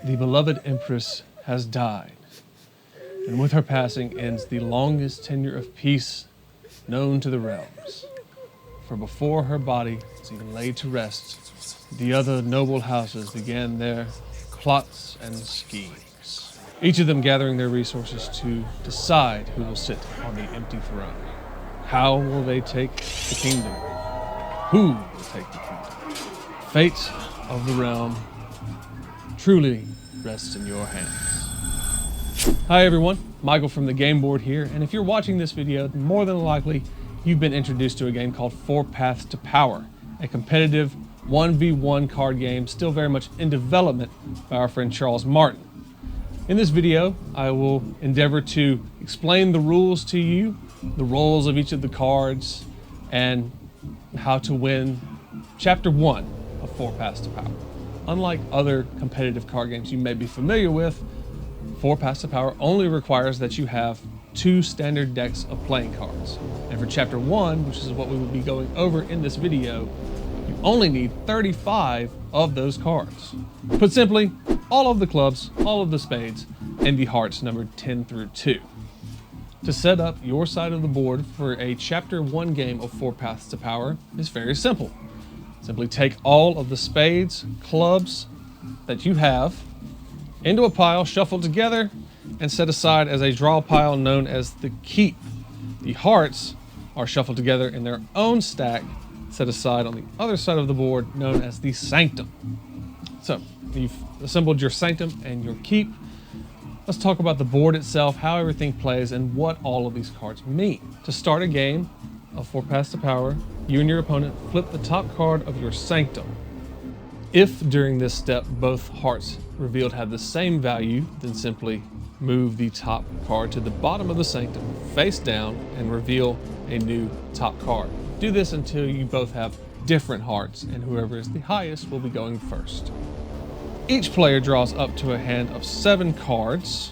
The beloved Empress has died, and with her passing ends the longest tenure of peace known to the realms. For before her body was even laid to rest, the other noble houses began their plots and schemes, each of them gathering their resources to decide who will sit on the empty throne. How will they take the kingdom? Who will take the kingdom? Fate of the realm truly rests in your hands. Hi everyone, Michael from the Game Board here, and if you're watching this video, more than likely you've been introduced to a game called FourPathsToPower, a competitive 1v1 card game still very much in development by our friend Charles Martin. In this video, I will endeavor to explain the rules to you, the roles of each of the cards, and how to win Chapter 1 of FourPathsToPower. Unlike other competitive card games you may be familiar with, FourPathsToPower only requires that you have 2 standard decks of playing cards. And for Chapter 1, which is what we will be going over in this video, you only need 35 of those cards. Put simply, all of the clubs, all of the spades, and the hearts numbered 10 through 2. To set up your side of the board for a Chapter 1 game of FourPathsToPower is very simple. Simply take all of the spades, clubs that you have into a pile, shuffle together, and set aside as a draw pile known as the keep. The hearts are shuffled together in their own stack, set aside on the other side of the board known as the sanctum. So you've assembled your sanctum and your keep. Let's talk about the board itself, how everything plays, and what all of these cards mean. To start a game of FourPathsToPower, you and your opponent flip the top card of your sanctum. If during this step both hearts revealed have the same value, then simply move the top card to the bottom of the sanctum, face down, and reveal a new top card. Do this until you both have different hearts, and whoever is the highest will be going first. Each player draws up to a hand of 7 cards.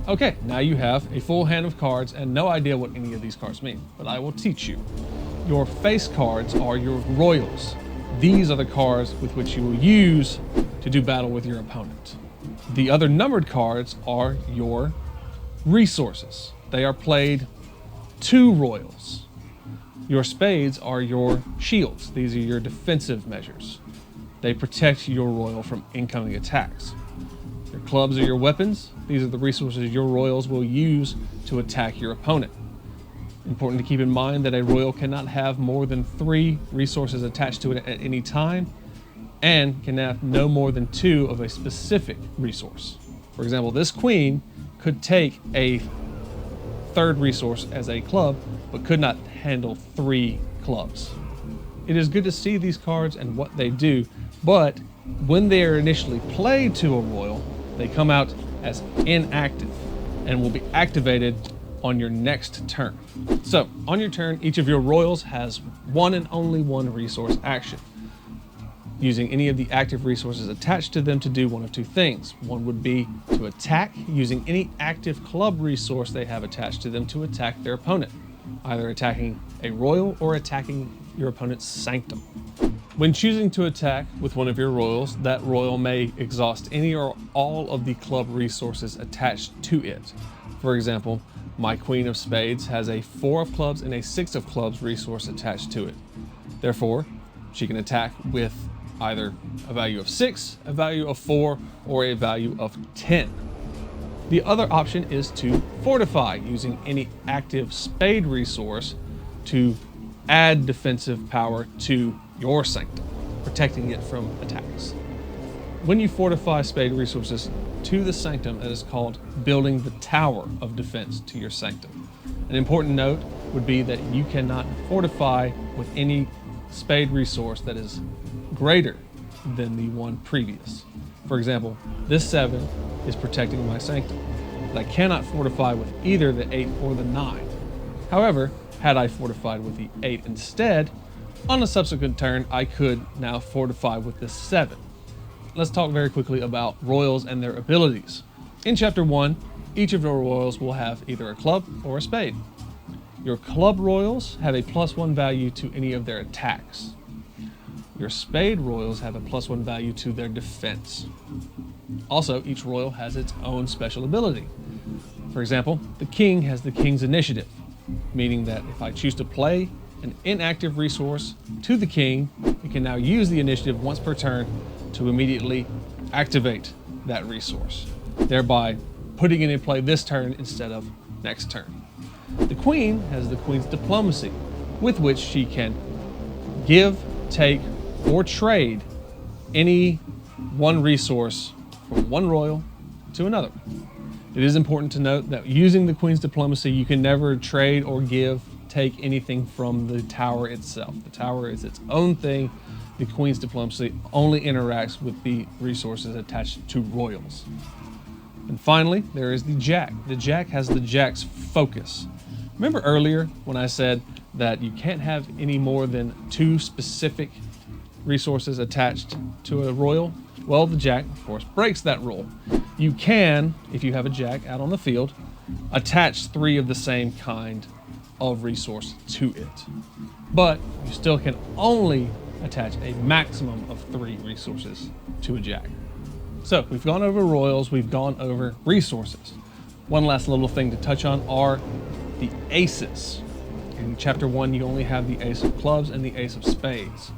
Okay, now you have a full hand of cards and no idea what any of these cards mean, but I will teach you. Your face cards are your royals. These are the cards with which you will use to do battle with your opponent. The other numbered cards are your resources. They are played to royals. Your spades are your shields. These are your defensive measures. They protect your royal from incoming attacks. Your clubs are your weapons. These are the resources your royals will use to attack your opponent. Important to keep in mind that a royal cannot have more than 3 resources attached to it at any time, and can have no more than 2 of a specific resource. For example, this queen could take a 3rd resource as a club, but could not handle 3 clubs. It is good to see these cards and what they do, but when they are initially played to a royal, they come out as inactive and will be activated on your next turn. So, on your turn, each of your royals has one and only one resource action, using any of the active resources attached to them to do one of 2 things. One would be to attack, using any active club resource they have attached to them to attack their opponent, either attacking a royal or attacking your opponent's sanctum. When choosing to attack with one of your royals, that royal may exhaust any or all of the club resources attached to it. For example, my Queen of Spades has a 4 of clubs and a 6 of clubs resource attached to it. Therefore, she can attack with either a value of 6, a value of 4, or a value of 10. The other option is to fortify, using any active spade resource to add defensive power to your sanctum, protecting it from attacks. When you fortify spade resources to the sanctum, it is called building the tower of defense to your sanctum. An important note would be that you cannot fortify with any spade resource that is greater than the one previous. For example, this 7 is protecting my sanctum, but I cannot fortify with either the 8 or the 9. However, had I fortified with the 8 instead, on a subsequent turn, I could now fortify with the 7. Let's talk very quickly about royals and their abilities. In Chapter 1, each of your royals will have either a club or a spade. Your club royals have a +1 value to any of their attacks. Your spade royals have a +1 value to their defense. Also, each royal has its own special ability. For example, the king has the king's initiative, meaning that if I choose to play an inactive resource to the king, it can now use the initiative once per turn to immediately activate that resource, thereby putting it in play this turn instead of next turn. The queen has the queen's diplomacy, with which she can give, take, or trade any one resource from one royal to another. It is important to note that using the queen's diplomacy, you can never trade or give, take anything from the tower itself. The tower is its own thing. The queen's diplomacy only interacts with the resources attached to royals. And finally, there is the jack. The jack has the jack's focus. Remember earlier when I said that you can't have any more than 2 specific resources attached to a royal? Well, the jack, of course, breaks that rule. You can, if you have a jack out on the field, attach 3 of the same kind of resource to it. But you still can only attach a maximum of 3 resources to a jack. So we've gone over royals, we've gone over resources. One last little thing to touch on are the aces. In chapter 1, you only have the ace of clubs and the ace of spades.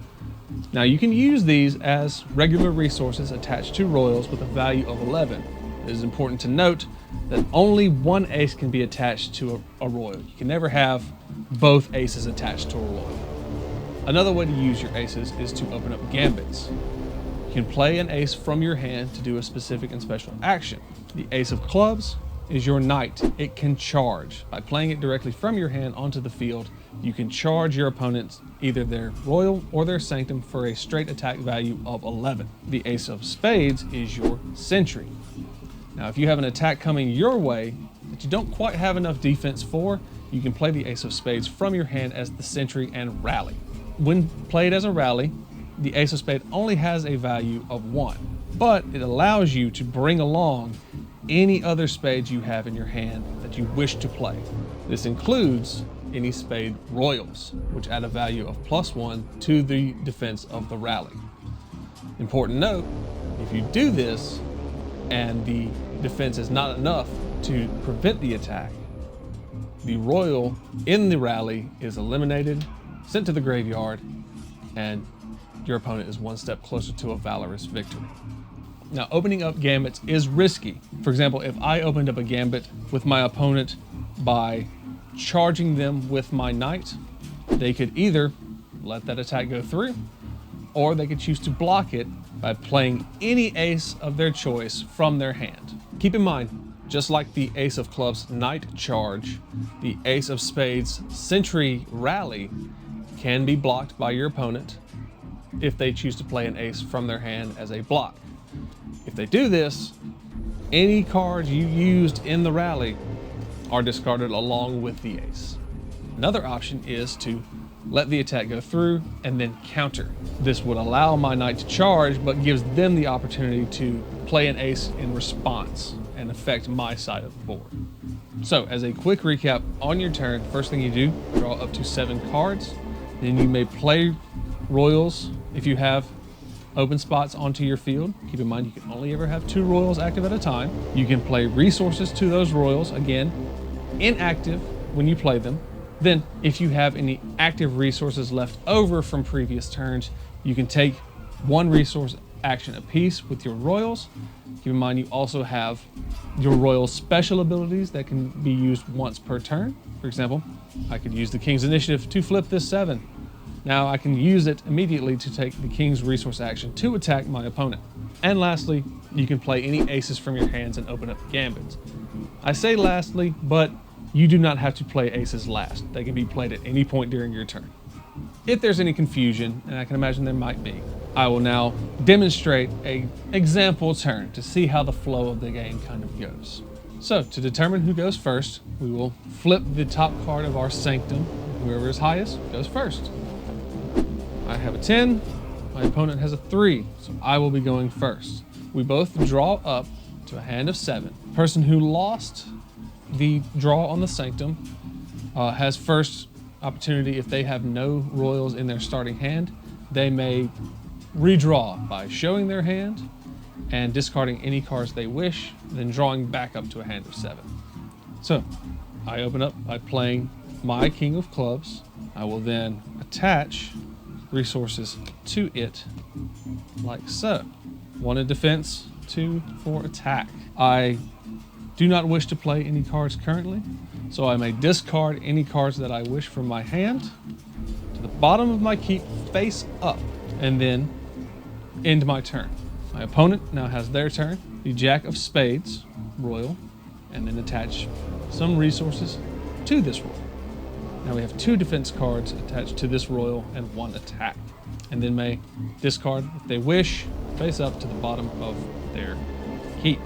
Now you can use these as regular resources attached to royals with a value of 11. It is important to note that only one ace can be attached to a royal. You can never have both aces attached to a royal. Another way to use your aces is to open up gambits. You can play an ace from your hand to do a specific and special action. The ace of clubs is your knight. It can charge. By playing it directly from your hand onto the field, you can charge your opponents, either their royal or their sanctum, for a straight attack value of 11. The ace of spades is your sentry. Now, if you have an attack coming your way that you don't quite have enough defense for, you can play the ace of spades from your hand as the sentry and rally. When played as a rally, the ace of spades only has a value of 1, but it allows you to bring along any other spades you have in your hand that you wish to play. This includes any spade royals, which add a value of +1 to the defense of the rally. Important note, if you do this and the defense is not enough to prevent the attack, the royal in the rally is eliminated, sent to the graveyard, and your opponent is one step closer to a valorous victory. Now, opening up gambits is risky. For example, if I opened up a gambit with my opponent by charging them with my knight, they could either let that attack go through, or they could choose to block it by playing any ace of their choice from their hand. Keep in mind, just like the ace of clubs knight charge, the ace of spades sentry rally can be blocked by your opponent if they choose to play an ace from their hand as a block. If they do this, any cards you used in the rally are discarded along with the ace. Another option is to let the attack go through and then counter. This would allow my knight to charge, but gives them the opportunity to play an ace in response and affect my side of the board. So, as a quick recap, on your turn, first thing you do, draw up to 7 cards. Then you may play royals if you have open spots onto your field. Keep in mind, you can only ever have 2 royals active at a time. You can play resources to those royals, again, inactive when you play them. Then, if you have any active resources left over from previous turns, you can take 1 resource action apiece with your royals. Keep in mind, you also have your royal special abilities that can be used once per turn. For example, I could use the king's initiative to flip this 7. Now I can use it immediately to take the king's resource action to attack my opponent. And lastly, you can play any aces from your hands and open up gambits. I say lastly, but you do not have to play aces last. They can be played at any point during your turn. If there's any confusion, and I can imagine there might be, I will now demonstrate an example turn to see how the flow of the game kind of goes. So to determine who goes first, we will flip the top card of our sanctum. Whoever is highest goes first. I have a 10, my opponent has a 3, so I will be going first. We both draw up to a hand of 7. The person who lost the draw on the sanctum has first opportunity. If they have no royals in their starting hand, they may redraw by showing their hand, and discarding any cards they wish, then drawing back up to a hand of 7. So I open up by playing my King of Clubs. I will then attach resources to it like so. 1 in defense, 2 for attack. I do not wish to play any cards currently, so I may discard any cards that I wish from my hand to the bottom of my keep face up, and then end my turn. My opponent now has their turn, the Jack of Spades, Royal, and then attach some resources to this Royal. Now we have 2 defense cards attached to this Royal and 1 attack, and then may discard if they wish, face up to the bottom of their keep.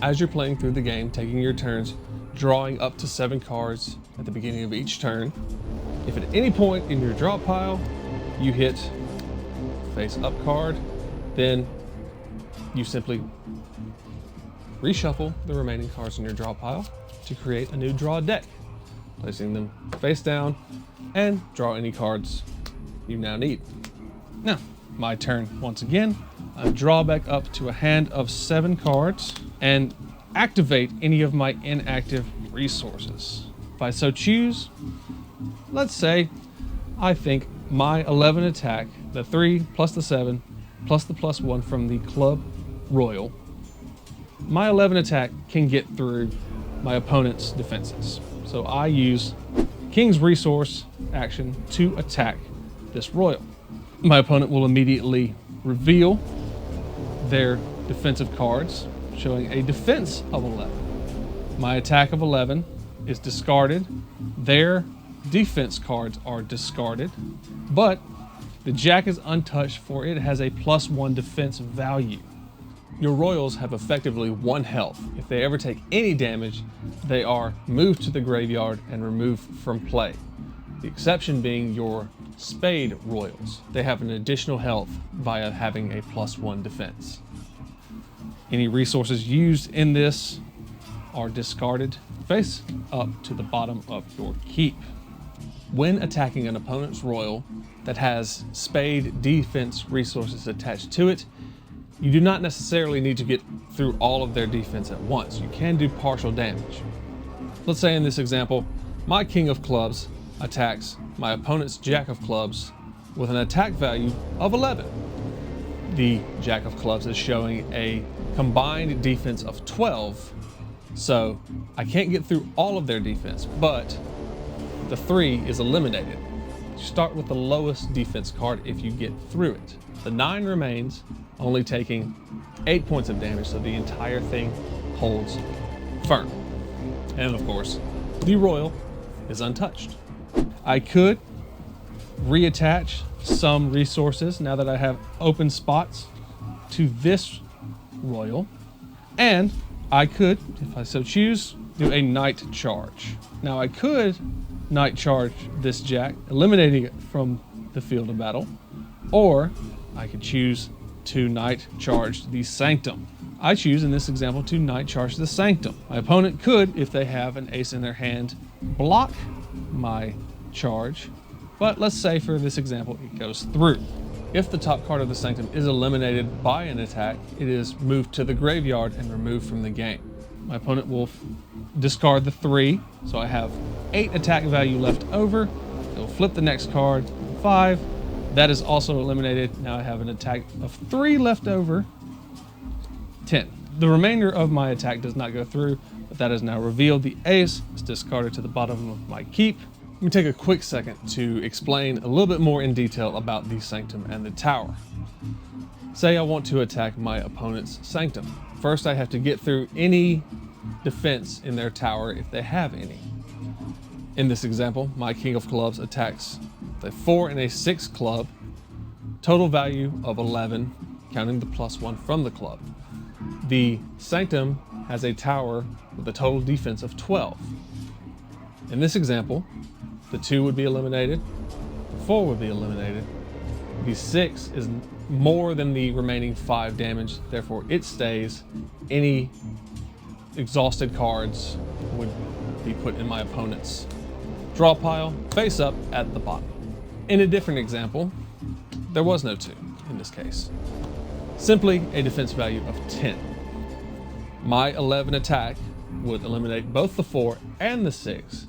As you're playing through the game, taking your turns, drawing up to 7 cards at the beginning of each turn, if at any point in your draw pile you hit face up card, then you simply reshuffle the remaining cards in your draw pile to create a new draw deck, placing them face down, and draw any cards you now need. Now, my turn once again. I draw back up to a hand of 7 cards and activate any of my inactive resources. If I so choose, let's say I think my 11 attack, the 3 plus the 7 plus the +1 from the Club Royal, my 11 attack can get through my opponent's defenses. So I use King's Resource action to attack this Royal. My opponent will immediately reveal their defensive cards, showing a defense of 11. My attack of 11 is discarded. Their defense cards are discarded, but the Jack is untouched, for it has a +1 defense value. Your Royals have effectively 1 health. If they ever take any damage, they are moved to the graveyard and removed from play. The exception being your Spade Royals. They have an additional health via having a +1 defense. Any resources used in this are discarded face up to the bottom of your keep. When attacking an opponent's Royal that has Spade defense resources attached to it, you do not necessarily need to get through all of their defense at once. You can do partial damage. Let's say in this example, my King of Clubs attacks my opponent's Jack of Clubs with an attack value of 11. The Jack of Clubs is showing a combined defense of 12, so I can't get through all of their defense, but the 3 is eliminated. You start with the lowest defense card if you get through it. The 9 remains, only taking 8 points of damage, so the entire thing holds firm. And of course, the Royal is untouched. I could reattach some resources now that I have open spots to this Royal, and I could, if I so choose, do a Night Charge. Now I could Night Charge this Jack, eliminating it from the field of battle, or I could choose to Night Charge the Sanctum. I choose in this example to Night Charge the Sanctum. My opponent could, if they have an ace in their hand, block my charge, but let's say for this example it goes through. If the top card of the Sanctum is eliminated by an attack, it is moved to the graveyard and removed from the game. My opponent will discard the 3, so I have 8 attack value left over. They'll flip the next card, 5. That is also eliminated. Now I have an attack of 3 left over, 10. The remainder of my attack does not go through, but that is now revealed. The ace is discarded to the bottom of my keep. Let me take a quick second to explain a little bit more in detail about the Sanctum and the Tower. Say I want to attack my opponent's Sanctum. First, I have to get through any defense in their tower if they have any. In this example, my King of Clubs attacks with a 4 and a 6 club, total value of 11, counting the +1 from the club. The Sanctum has a tower with a total defense of 12. In this example, the 2 would be eliminated, the 4 would be eliminated, the 6 is more than the remaining 5 damage, therefore it stays. Any exhausted cards would be put in my opponent's draw pile, face up at the bottom. In a different example, there was no 2 in this case. simply a defense value of 10. My 11 attack would eliminate both the 4 and the 6,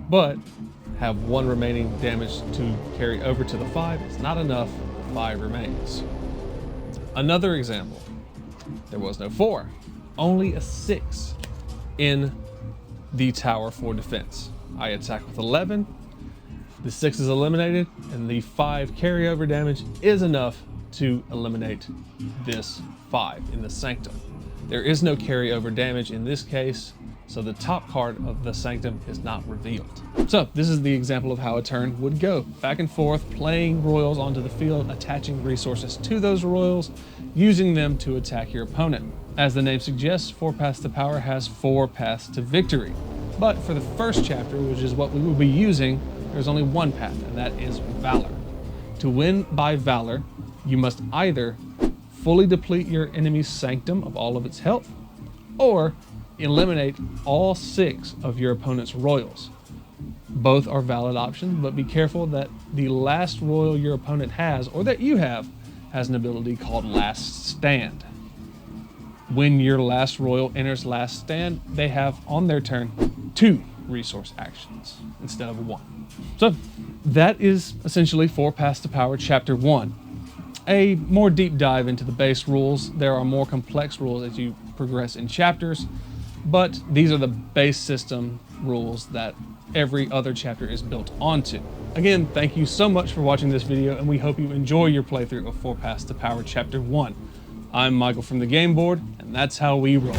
but have 1 remaining damage to carry over to the 5. It's not enough, 5 remains. Another example, there was no 4, only a 6 in the tower for defense. I attack with 11, the 6 is eliminated, and the 5 carryover damage is enough to eliminate this 5 in the Sanctum. There is no carryover damage in this case, so the top card of the Sanctum is not revealed. So this is the example of how a turn would go. Back and forth, playing royals onto the field, attaching resources to those royals, using them to attack your opponent. As the name suggests, Four Paths to Power has 4 paths to victory. But for the first chapter, which is what we will be using, there's only one path, and that is Valor. To win by Valor, you must either fully deplete your enemy's Sanctum of all of its health, or eliminate all 6 of your opponent's royals. Both are valid options, but be careful that the last royal your opponent has, or that you have, has an ability called Last Stand. When your last royal enters Last Stand, they have on their turn 2 resource actions instead of 1. So that is essentially Four Paths to Power Chapter 1. A more deep dive into the base rules. There are more complex rules as you progress in chapters, but these are the base system rules that every other chapter is built onto. Again, thank you so much for watching this video, and we hope you enjoy your playthrough of Four Paths to Power Chapter 1. I'm Michael from the Game Board, and that's how we roll.